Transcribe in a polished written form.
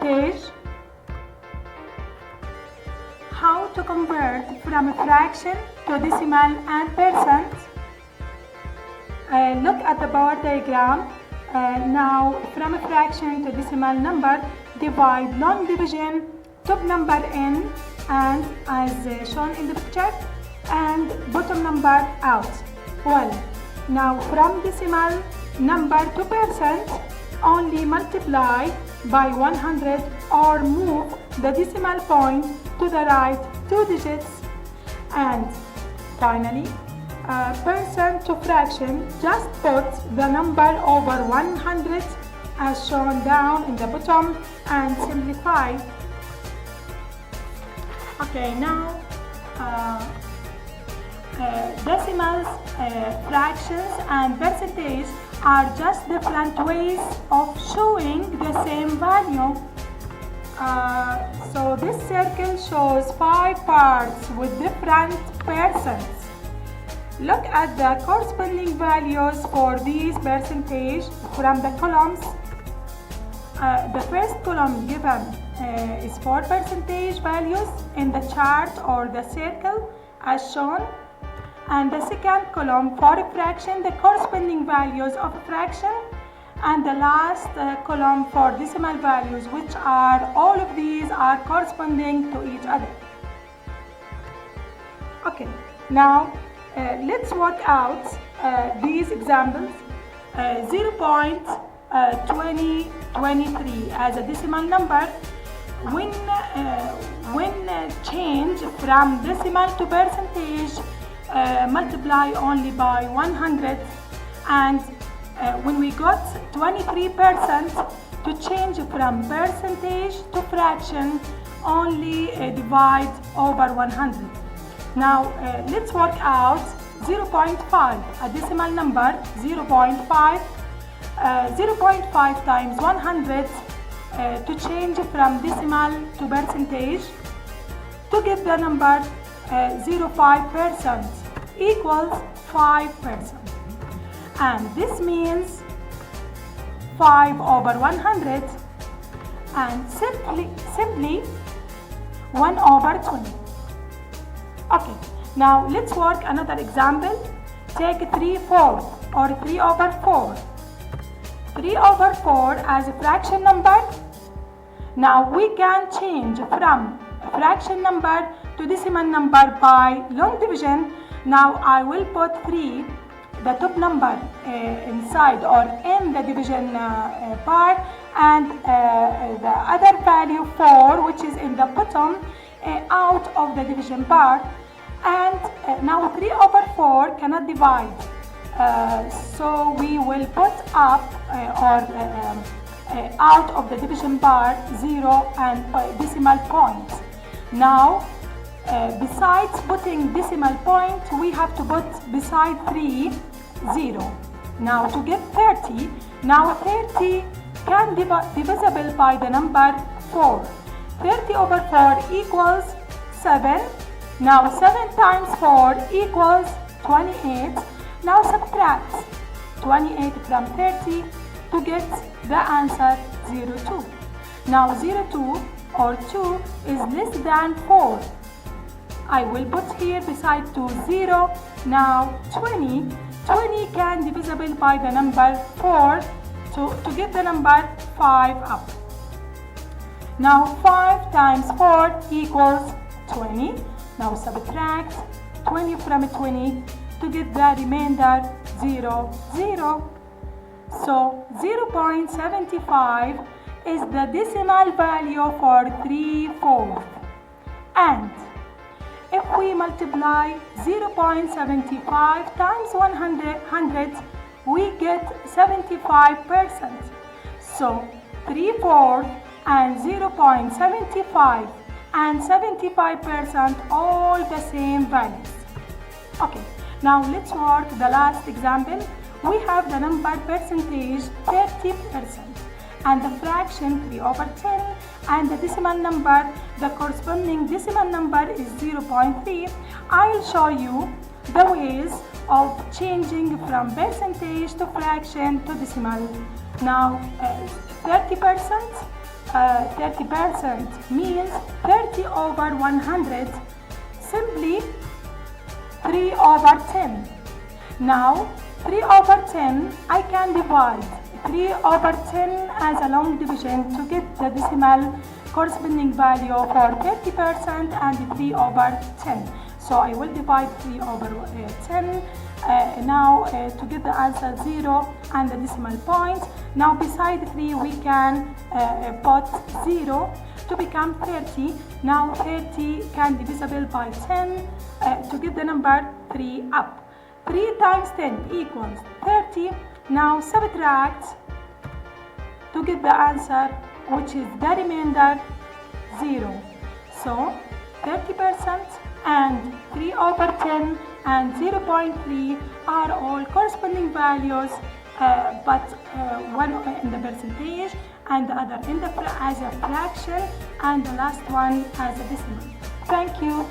percentage. How to convert from a fraction to decimal and percent. Look at the bar diagram. Now from a fraction to decimal number, divide long division, top number in, and as shown in the picture, and bottom number out. Well, now from decimal number to percent, only multiply by 100 or move the decimal point to the right 2 digits. And finally, percent to fraction, just put the number over 100 as shown down in the bottom and simplify. Okay, now decimals, fractions and percentage are just different ways of showing the same value. So this circle shows 5 parts with different percents. Look at the corresponding values for these percentage from the columns. The first column given is for percentage values in the chart or the circle as shown, and the second column for a fraction, the corresponding values of a fraction, and the last column for decimal values, which are all of these are corresponding to each other. Okay, now let's work out these examples. 0.2023 as a decimal number. When change from decimal to percentage, multiply only by 100, and when we got 23%, to change from percentage to fraction, only divide over 100. Now let's work out 0.5, a decimal number. 0.5 times 100 to change from decimal to percentage to get the number 0.5% equals 5%, and this means 5 over 100 and simply 1 over 20. Okay, now let's work another example. Take 3/4 or 3 over 4. 3 over 4 as a fraction number. Now we can change from a fraction number to decimal number by long division. Now I will put 3, the top number, inside or in the division part, and the other value 4, which is in the bottom, out of the division part. And now 3 over 4 cannot divide, so we will put up out of the division part 0 and decimal point. Now besides putting decimal point, we have to put beside 3 0. Now to get 30, now 30 can be divisible by the number 4. 30 over 4 equals 7. Now 7 times 4 equals 28. Now subtract 28 from 30 to get the answer 0.2. Now 0.2 or 2 is less than 4. I will put here beside 2 0. Now 20 can divisible by the number 4 to get the number 5 up. Now 5 times 4 equals 20. Now subtract 20 from 20 to get the remainder 0, 0. So 0.75 is the decimal value for 3/4. And if we multiply 0.75 times 100, we get 75%. So 3/4 and 0.75 and 75% all the same values. Okay, now let's work the last example. We have the number percentage 30% and the fraction 3 over 10, and the decimal number, the corresponding decimal number is 0.3. I'll show you the ways of changing from percentage to fraction to decimal. Now 30%, 30% means 30 over 100, simply 3 over 10. Now 3 over 10, I can divide 3 over 10 as a long division to get the decimal corresponding value for 30% and 3 over 10. So I will divide 3 over 10 now to get the answer 0 and the decimal point. Now beside 3 we can put 0 to become 30. Now 30 can be divisible by 10 to get the number 3 up. 3 times 10 equals 30. Now subtract to get the answer, which is the remainder 0. So 30% and 3 over 10 and 0.3 are all corresponding values, but one in the percentage and the other in the as a fraction and the last one as a decimal. Thank you.